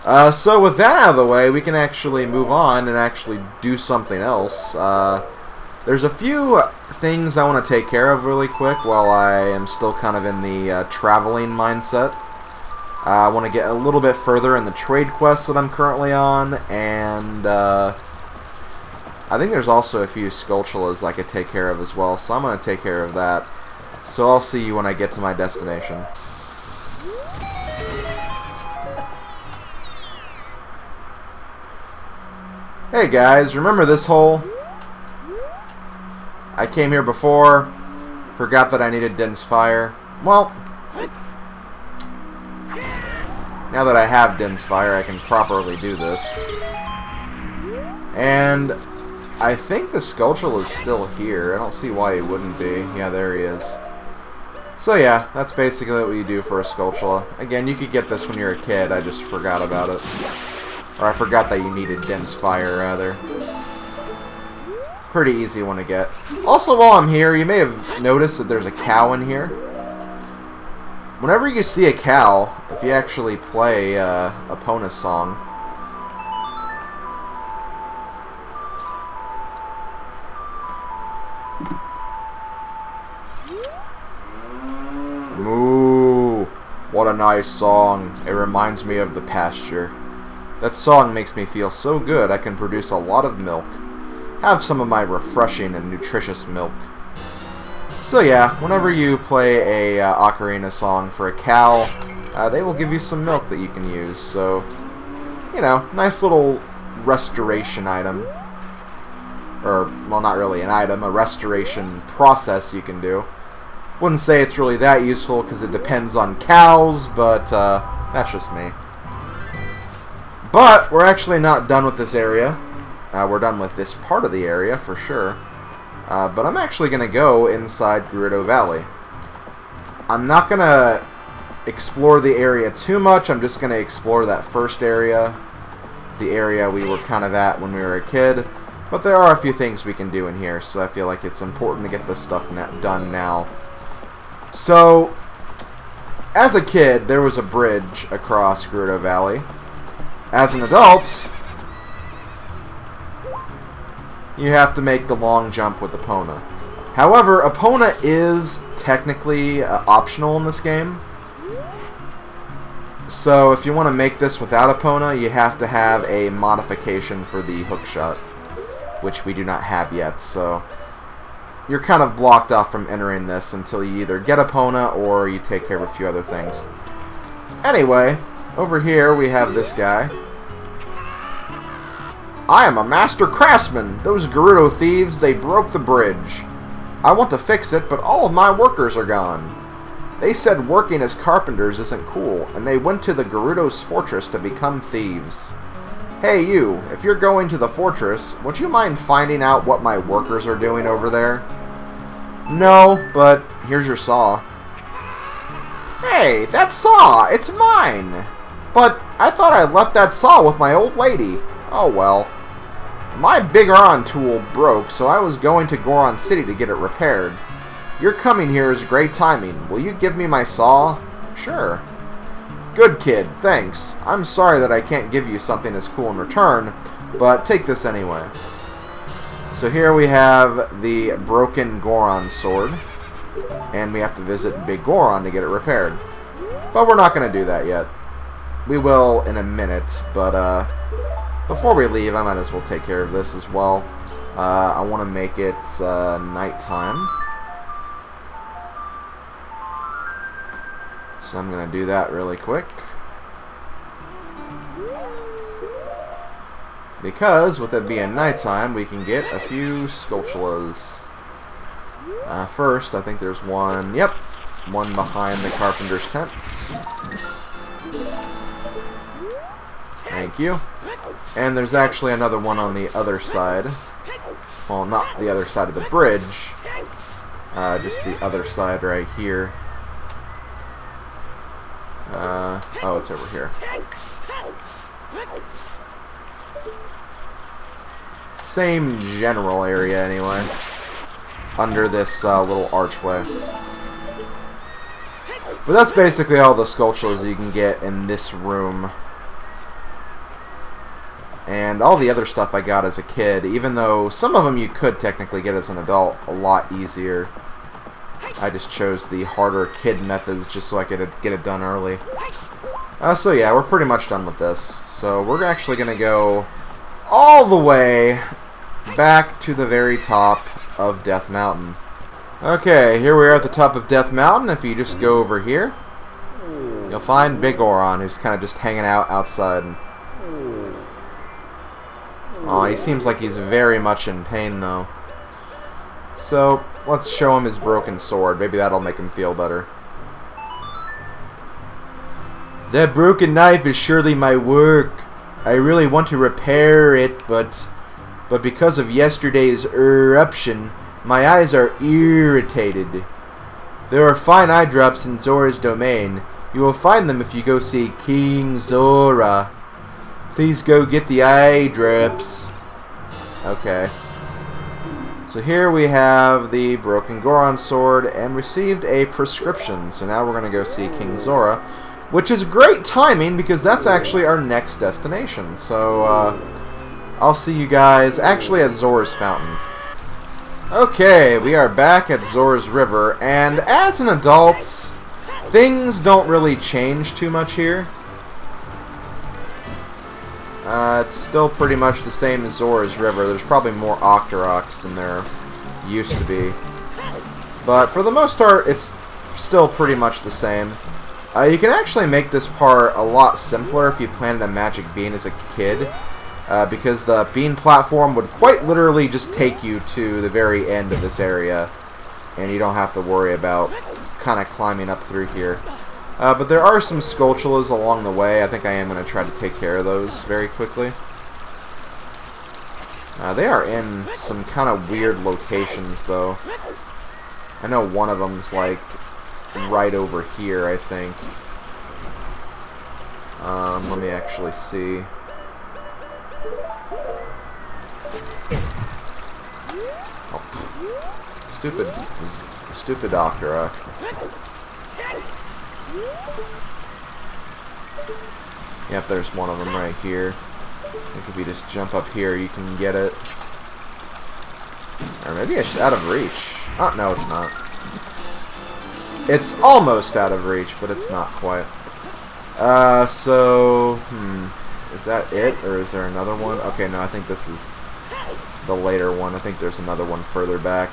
So with that out of the way, we can actually move on and actually do something else. There's a few things I want to take care of really quick while I am still kind of in the traveling mindset. I want to get a little bit further in the trade quest that I'm currently on, and I think there's also a few Skulltulas I could take care of as well, so I'm going to take care of that. So I'll see you when I get to my destination. Hey guys, remember this hole? I came here before, forgot that I needed dense fire. Well, now that I have dense fire, I can properly do this. And I think the Skulltula is still here. I don't see why he wouldn't be. Yeah, there he is. So yeah, that's basically what you do for a Skulltula. Again, you could get this when you're a kid. I just forgot about it. Or I forgot that you needed dense fire, rather. Pretty easy one to get. Also, while I'm here, you may have noticed that there's a cow in here. Whenever you see a cow, if you actually play Epona's song, moo! What a nice song. It reminds me of the pasture. That song makes me feel so good I can produce a lot of milk. Have some of my refreshing and nutritious milk. So yeah, whenever you play a Ocarina song for a cow, they will give you some milk that you can use. So, you know, nice little restoration item. Or, well, not really an item, a restoration process you can do. Wouldn't say it's really that useful because it depends on cows, but that's just me. But we're actually not done with this area. We're done with this part of the area for sure. But I'm actually going to go inside Gerudo Valley. I'm not going to explore the area too much. I'm just going to explore that first area. The area we were kind of at when we were a kid. But there are a few things we can do in here, so I feel like it's important to get this stuff done now. So, as a kid, there was a bridge across Gerudo Valley. As an adult, you have to make the long jump with Epona. However, Epona is technically optional in this game. So if you want to make this without Epona, you have to have a modification for the hookshot, which we do not have yet. So you're kind of blocked off from entering this until you either get Epona or you take care of a few other things. Anyway, over here we have this guy. I am a master craftsman. Those Gerudo thieves, they broke the bridge. I want to fix it, but all of my workers are gone. They said working as carpenters isn't cool, and they went to the Gerudo's fortress to become thieves. Hey you, if you're going to the fortress, would you mind finding out what my workers are doing over there? No, but here's your saw. Hey, that saw! It's mine! But I thought I left that saw with my old lady. Oh well. My Big Goron tool broke, so I was going to Goron City to get it repaired. Your coming here is great timing. Will you give me my saw? Sure. Good kid, thanks. I'm sorry that I can't give you something as cool in return, but take this anyway. So here we have the broken Goron sword, and we have to visit Big Goron to get it repaired. But we're not going to do that yet. We will in a minute, but before we leave, I might as well take care of this as well. I want to make it nighttime. So I'm going to do that really quick. Because with it being nighttime, we can get a few Skulltulas. First, I think there's one, yep, one behind the carpenter's tent. Thank you. And there's actually another one on the other side. Well, not the other side of the bridge. Just the other side right here. Oh, it's over here. Same general area anyway. Under this little archway. But that's basically all the Skulltulas you can get in this room. And all the other stuff I got as a kid, even though some of them you could technically get as an adult a lot easier. I just chose the harder kid methods just so I could get it done early. So yeah, we're pretty much done with this. So we're actually going to go all the way back to the very top of Death Mountain. Okay, here we are at the top of Death Mountain. If you just go over here, you'll find Big Goron, who's kind of just hanging out outside. Aw, he seems like he's very much in pain, though. So, let's show him his broken sword. Maybe that'll make him feel better. That broken knife is surely my work. I really want to repair it, but because of yesterday's eruption, my eyes are irritated. There are fine eye drops in Zora's domain. You will find them if you go see King Zora. Please go get the eye drops. Okay. So here we have the broken Goron sword and received a prescription. So now we're going to go see King Zora, which is great timing because that's actually our next destination. So I'll see you guys actually at Zora's Fountain. Okay, we are back at Zora's River, and as an adult, things don't really change too much here. It's still pretty much the same as Zora's River. There's probably more Octoroks than there used to be. But for the most part, it's still pretty much the same. You can actually make this part a lot simpler if you planted a magic bean as a kid. Because the bean platform would quite literally just take you to the very end of this area. And you don't have to worry about kind of climbing up through here. But there are some Skulltulas along the way. I think I am going to try to take care of those very quickly. They are in some kind of weird locations, though. I know one of them's, like, right over here, I think. Let me actually see. Oh, stupid Octorok. Yep, there's one of them right here. I think if you just jump up here, you can get it. Or maybe it's out of reach. Oh, no, it's not. It's almost out of reach, but it's not quite. Is that it, or is there another one? Okay, no, I think this is the later one. I think there's another one further back.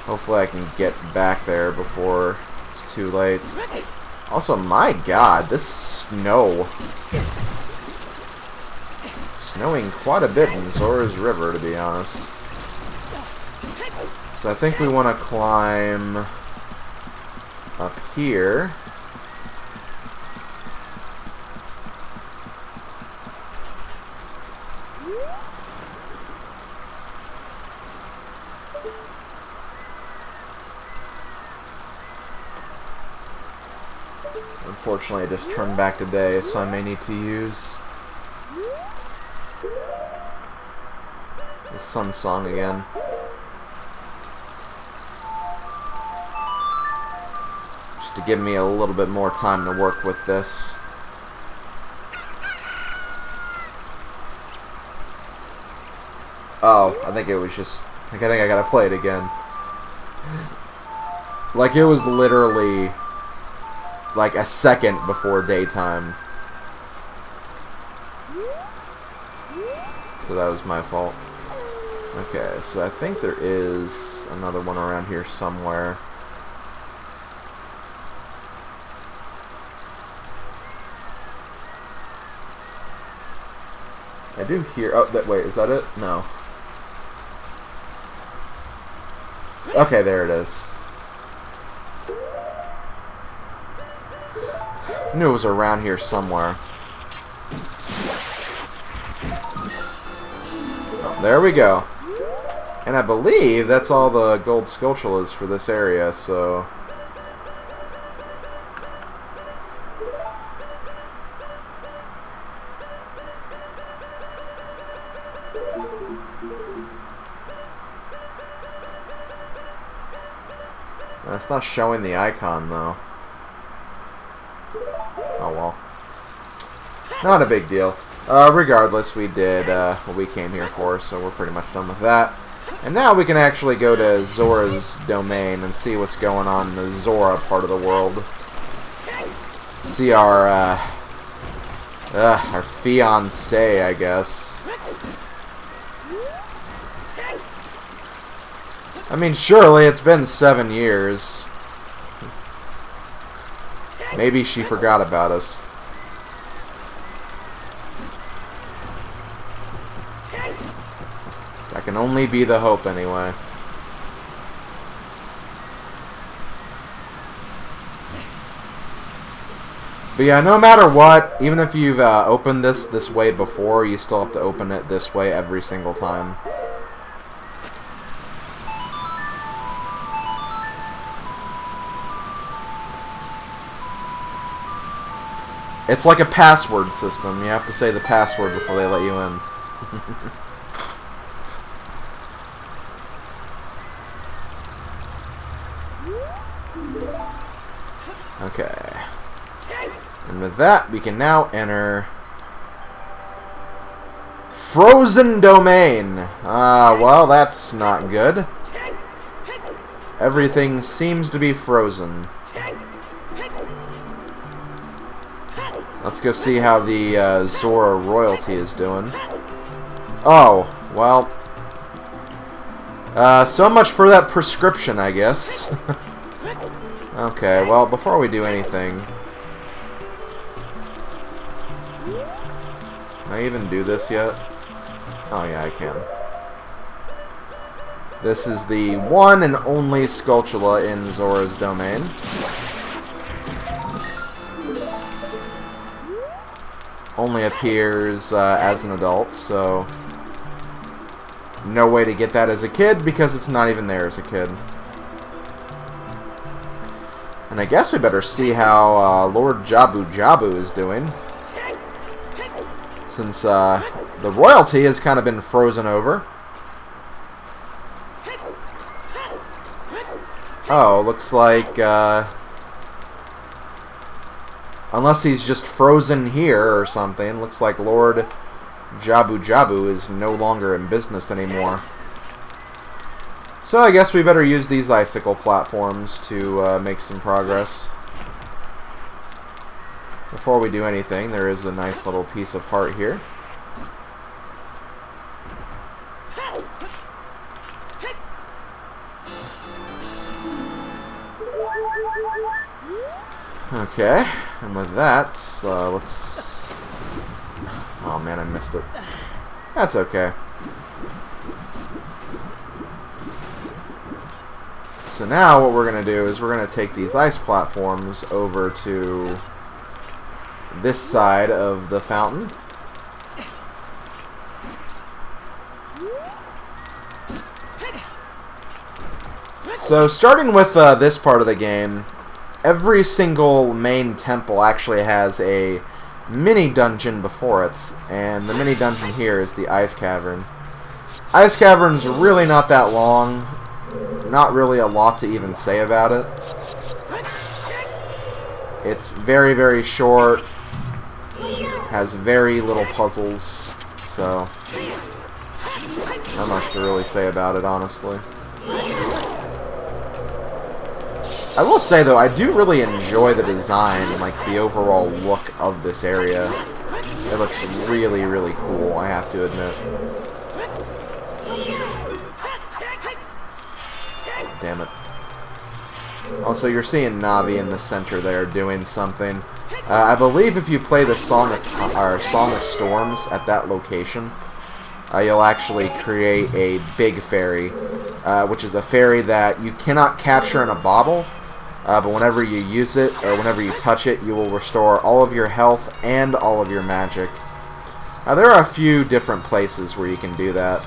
Hopefully I can get back there before it's too late. Also, my god, this snow. Snowing quite a bit in Zora's River, to be honest. So I think we want to climb up here. Unfortunately, I just turned back today, so I may need to use the Sun Song again. Just to give me a little bit more time to work with this. Oh, I think it was just... I think I gotta play it again. Like, it was literally... like a second before daytime. So that was my fault. Okay, so I think there is another one around here somewhere. I do hear... oh, wait, is that it? No. Okay, there it is. I knew it was around here somewhere. Oh, there we go. And I believe that's all the gold Skulltulas for this area, so... That's not showing the icon, though. Oh well. Not a big deal. Regardless, we did what we came here for, so we're pretty much done with that. And now we can actually go to Zora's domain and see what's going on in the Zora part of the world. See our fiancé, I guess. I mean, surely it's been 7 years. Maybe she forgot about us. That can only be the hope, anyway. But yeah, no matter what, even if you've opened this way before, you still have to open it this way every single time. It's like a password system. You have to say the password before they let you in. Okay. And with that, we can now enter Frozen Domain. Well, that's not good. Everything seems to be frozen. Let's go see how the Zora royalty is doing. Oh, well. So much for that prescription, I guess. Okay, well, before we do anything... Can I even do this yet? Oh yeah, I can. This is the one and only Skulltula in Zora's domain. Only appears as an adult, so no way to get that as a kid because it's not even there as a kid. And I guess we better see how Lord Jabu Jabu is doing, since the royalty has kind of been frozen over. Oh, looks like unless he's just frozen here or something, looks like Lord Jabu Jabu is no longer in business anymore. So I guess we better use these icicle platforms to make some progress. Before we do anything, there is a nice little piece of heart here. Okay, and with that, let's... Oh man, I missed it. That's okay. So now what we're going to do is we're going to take these ice platforms over to this side of the fountain. So starting with this part of the game, every single main temple actually has a mini dungeon before it, and the mini dungeon here is the Ice Cavern. Ice Cavern's really not that long. Not really a lot to even say about it. It's very, very short. Has very little puzzles. So, not much to really say about it, honestly. I will say, though, I do really enjoy the design and, like, the overall look of this area. It looks really, really cool, I have to admit. Damn it. Also, you're seeing Navi in the center there doing something. I believe if you play the Song of Storms at that location, you'll actually create a big fairy, which is a fairy that you cannot capture in a bottle, but whenever you use it, or whenever you touch it, you will restore all of your health and all of your magic. There are a few different places where you can do that.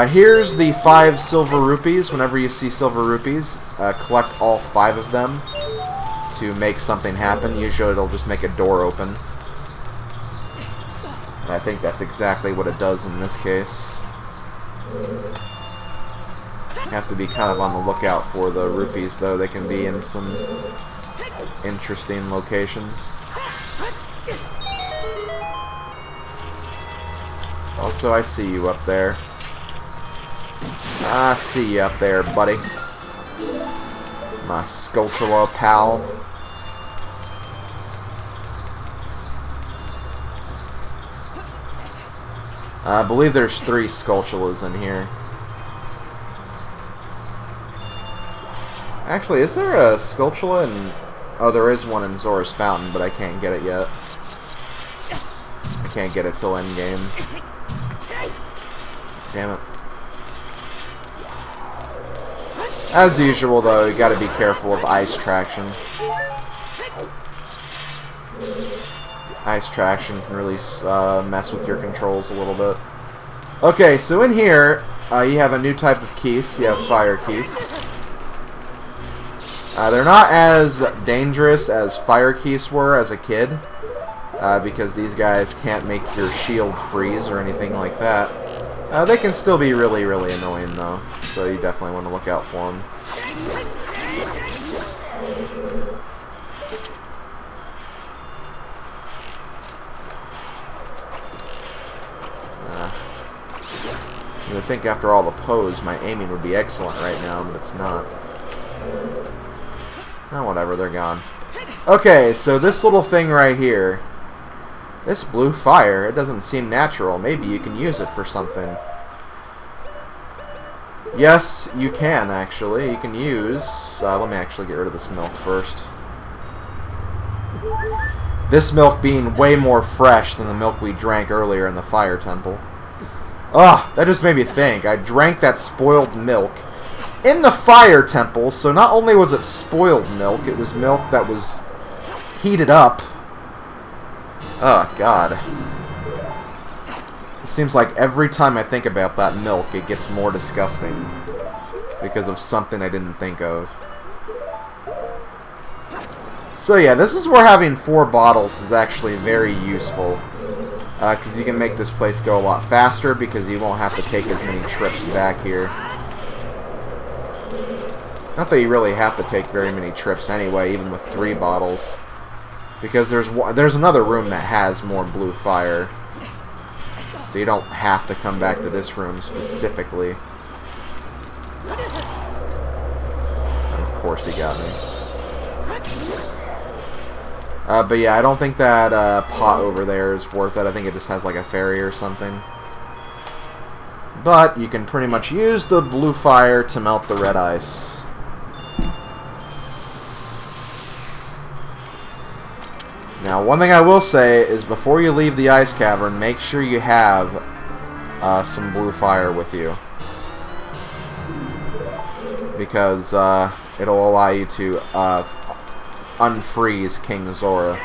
Here's the 5 silver rupees. Whenever you see silver rupees, collect all 5 of them to make something happen. Usually it'll just make a door open. And I think that's exactly what it does in this case. You have to be kind of on the lookout for the rupees, though. They can be in some interesting locations. Also, I see you up there. I see you up there, buddy. My Skulltula pal. I believe there's 3 Skulltulas in here. Actually, is there a Skulltula in... Oh, there is one in Zora's Fountain, but I can't get it yet. I can't get it till endgame. Damn it. As usual, though, you gotta be careful of ice traction. Ice traction can really mess with your controls a little bit. Okay, so in here, you have a new type of keys. You have fire keys. They're not as dangerous as fire keys were as a kid, because these guys can't make your shield freeze or anything like that. They can still be really, really annoying, though, so you definitely want to look out for them. You would think after all the pose, my aiming would be excellent right now, but it's not. Oh, whatever, they're gone. Okay, so this little thing right here, this blue fire, it doesn't seem natural. Maybe you can use it for something. Yes, you can, actually. You can use... let me actually get rid of this milk first. This milk being way more fresh than the milk we drank earlier in the fire temple. Ugh, that just made me think. I drank that spoiled milk in the fire temple, so not only was it spoiled milk, it was milk that was heated up. Oh, God. It seems like every time I think about that milk, it gets more disgusting because of something I didn't think of. So yeah, this is where having 4 bottles is actually very useful. Because you can make this place go a lot faster because you won't have to take as many trips back here. Not that you really have to take very many trips anyway, even with 3 bottles. Because there's another room that has more blue fire. So you don't have to come back to this room specifically. And of course he got me. But yeah, I don't think that pot over there is worth it. I think it just has like a fairy or something. But you can pretty much use the blue fire to melt the red ice. Now, one thing I will say is before you leave the ice cavern, make sure you have some blue fire with you. Because it'll allow you to unfreeze King Zora.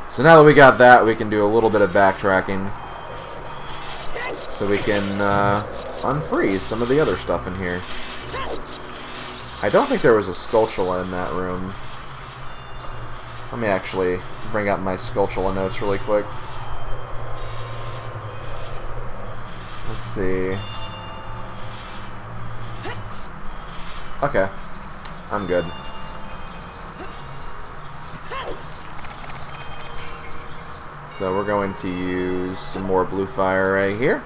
So now that we got that, we can do a little bit of backtracking. So we can unfreeze some of the other stuff in here. I don't think there was a Skulltula in that room. Let me actually bring up my Skulltula notes really quick. Let's see. Okay. I'm good. So we're going to use some more blue fire right here.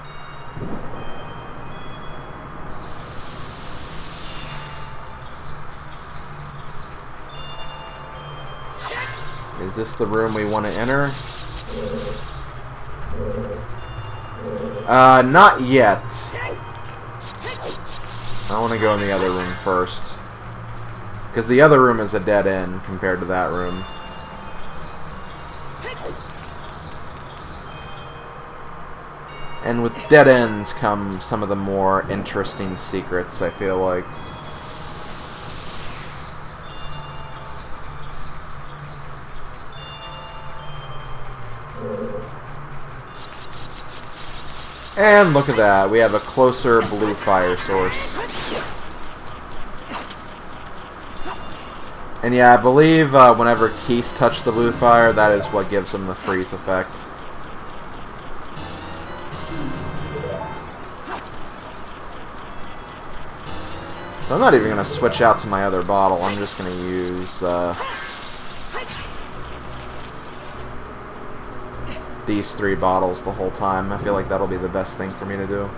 Is this the room we want to enter? Not yet. I want to go in the other room first. Because the other room is a dead end compared to that room. And with dead ends come some of the more interesting secrets, I feel like. And look at that, we have a closer blue fire source. And yeah, I believe whenever Keith touched the blue fire, that is what gives him the freeze effect. So I'm not even going to switch out to my other bottle, I'm just going to use... these 3 bottles the whole time. I feel like that'll be the best thing for me to do.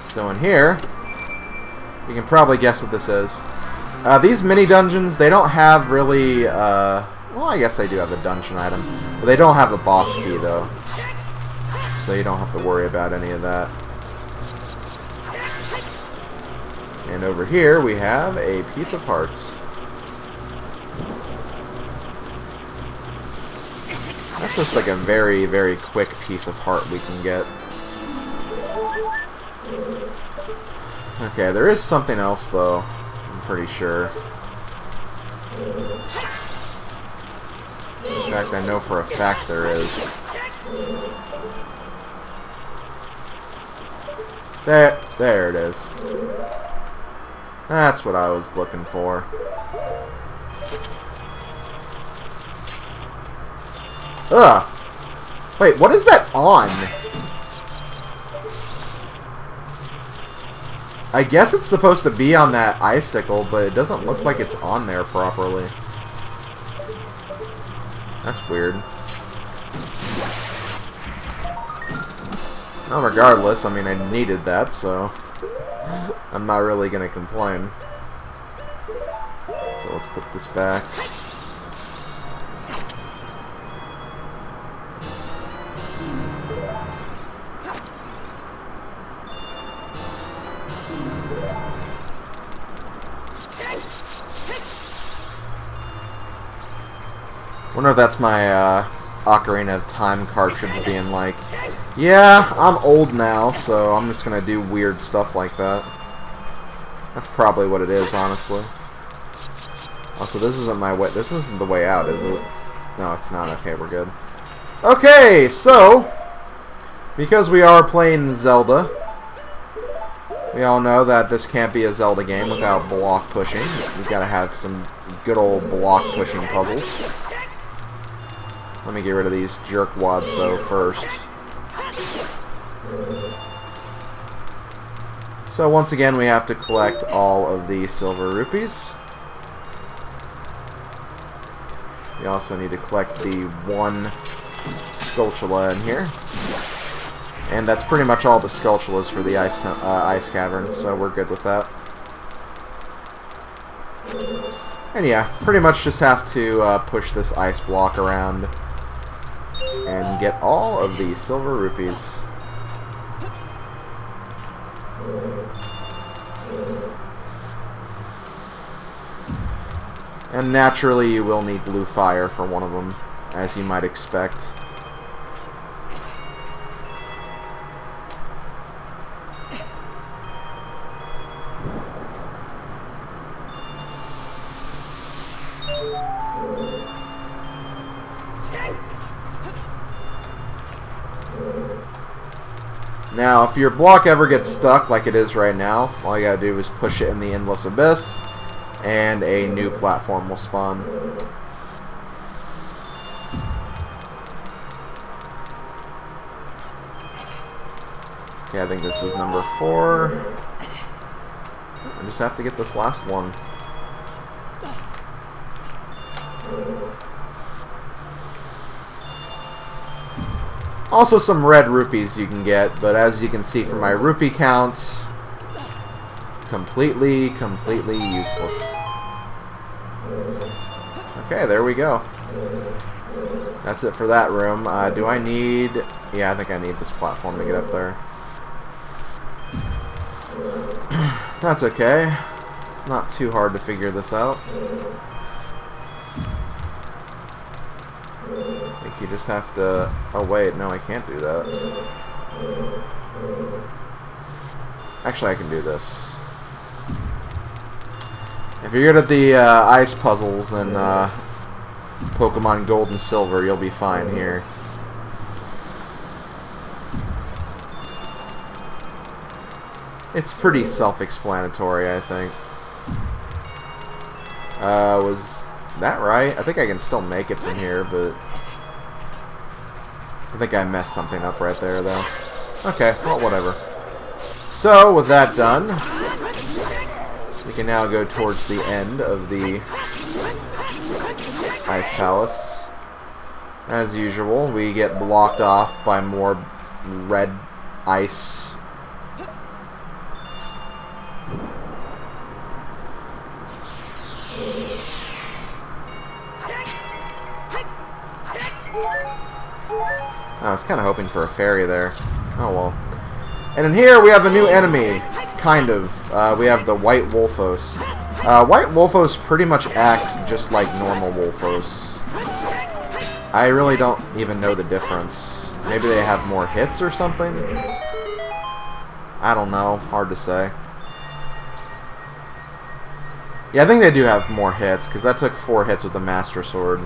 So in here, you can probably guess what this is. These mini dungeons, they don't have really, well, I guess they do have a dungeon item, but they don't have a boss key though. So you don't have to worry about any of that. And over here we have a piece of hearts. That's just like a very, very quick piece of heart we can get. Okay, there is something else though, I'm pretty sure. In fact, I know for a fact there is. There it is. That's what I was looking for. Ugh! Wait, what is that on? I guess it's supposed to be on that icicle, but it doesn't look like it's on there properly. That's weird. Well, regardless, I mean, I needed that, so I'm not really going to complain. So let's put this back. Wonder if that's my Ocarina of Time cartridge being like, yeah, I'm old now, so I'm just gonna do weird stuff like that. That's probably what it is, honestly. Also, this isn't my way. This isn't the way out, is it? No, it's not. Okay, we're good. Okay, so because we are playing Zelda, we all know that this can't be a Zelda game without block pushing. We've got to have some good old block pushing puzzles. Let me get rid of these jerkwads, though, first. So, once again, we have to collect all of the silver rupees. We also need to collect the 1 Skulltula in here. And that's pretty much all the Skulltulas for the ice cavern, so we're good with that. And yeah, pretty much just have to push this ice block around and get all of the silver rupees. And naturally you will need blue fire for one of them, as you might expect. Now, if your block ever gets stuck, like it is right now, all you gotta do is push it in the endless abyss, and a new platform will spawn. Okay, I think this is number 4. I just have to get this last one. Also some red rupees you can get, but as you can see from my rupee counts, completely useless. Okay, there we go. That's it for that room. Do I need... Yeah, I think I need this platform to get up there. That's okay. It's not too hard to figure this out. I think you just have to... Oh wait, no, I can't do that. Actually, I can do this. If you're good at the ice puzzles and Pokemon Gold and Silver, you'll be fine here. It's pretty self-explanatory, I think. Was that right? I think I can still make it from here, but I think I messed something up right there, though. Okay, well, whatever. So, with that done, we can now go towards the end of the Ice Palace. As usual, we get blocked off by more red ice. I was kind of hoping for a fairy there. Oh well. And in here we have a new enemy, kind of. We have the White Wolfos. White Wolfos pretty much act just like normal Wolfos. I really don't even know the difference. Maybe they have more hits or something? I don't know. Hard to say. Yeah, I think they do have more hits, because that took 4 hits with the Master Sword.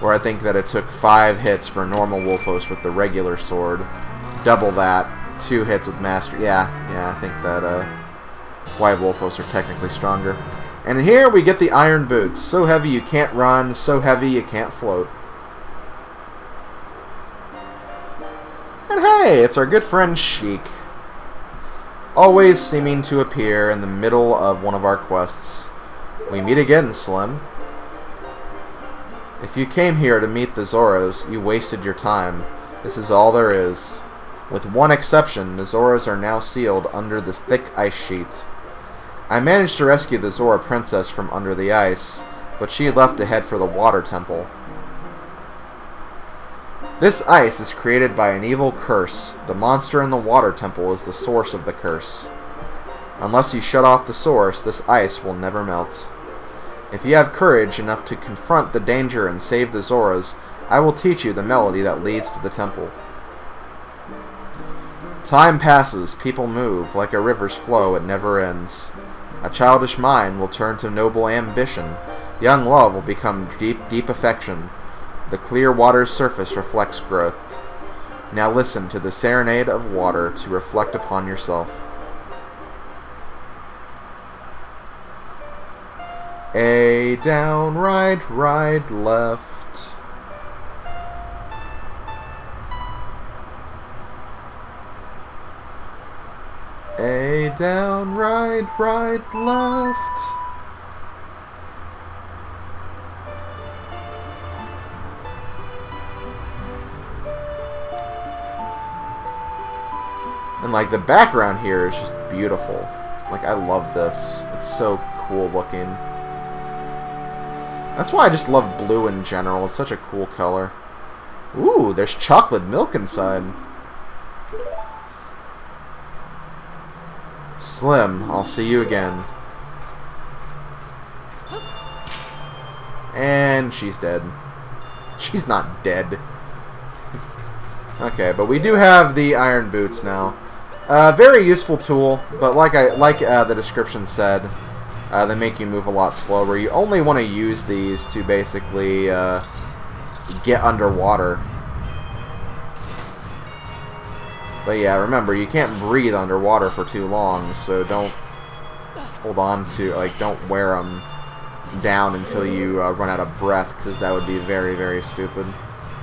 Where I think that it took 5 hits for normal Wolfos with the regular sword. Double that. 2 hits with Master... Yeah, I think that White Wolfos are technically stronger. And here we get the Iron Boots. So heavy you can't run, so heavy you can't float. And hey, it's our good friend Sheik. Always seeming to appear in the middle of one of our quests. We meet again, Slim. If you came here to meet the Zoras, you wasted your time. This is all there is. With one exception, the Zoras are now sealed under this thick ice sheet. I managed to rescue the Zora princess from under the ice, but she left to head for the water temple. This ice is created by an evil curse. The monster in the water temple is the source of the curse. Unless you shut off the source, this ice will never melt. If you have courage enough to confront the danger and save the Zoras, I will teach you the melody that leads to the temple. Time passes, people move, like a river's flow, it never ends. A childish mind will turn to noble ambition. Young love will become deep, deep affection. The clear water's surface reflects growth. Now listen to the serenade of water to reflect upon yourself. A down, right, left. A down, right, left. And like the background here is just beautiful. Like I love this. It's so cool looking. That's why I just love blue in general. It's such a cool color. Ooh, there's chocolate milk inside. Slim, I'll see you again. And she's dead. She's not dead. Okay, but we do have the iron boots now. Very useful tool, but like the description said, they make you move a lot slower. You only want to use these to basically get underwater. But yeah, remember, you can't breathe underwater for too long, so don't hold on to, like, don't wear them down until you run out of breath, because that would be very, very stupid.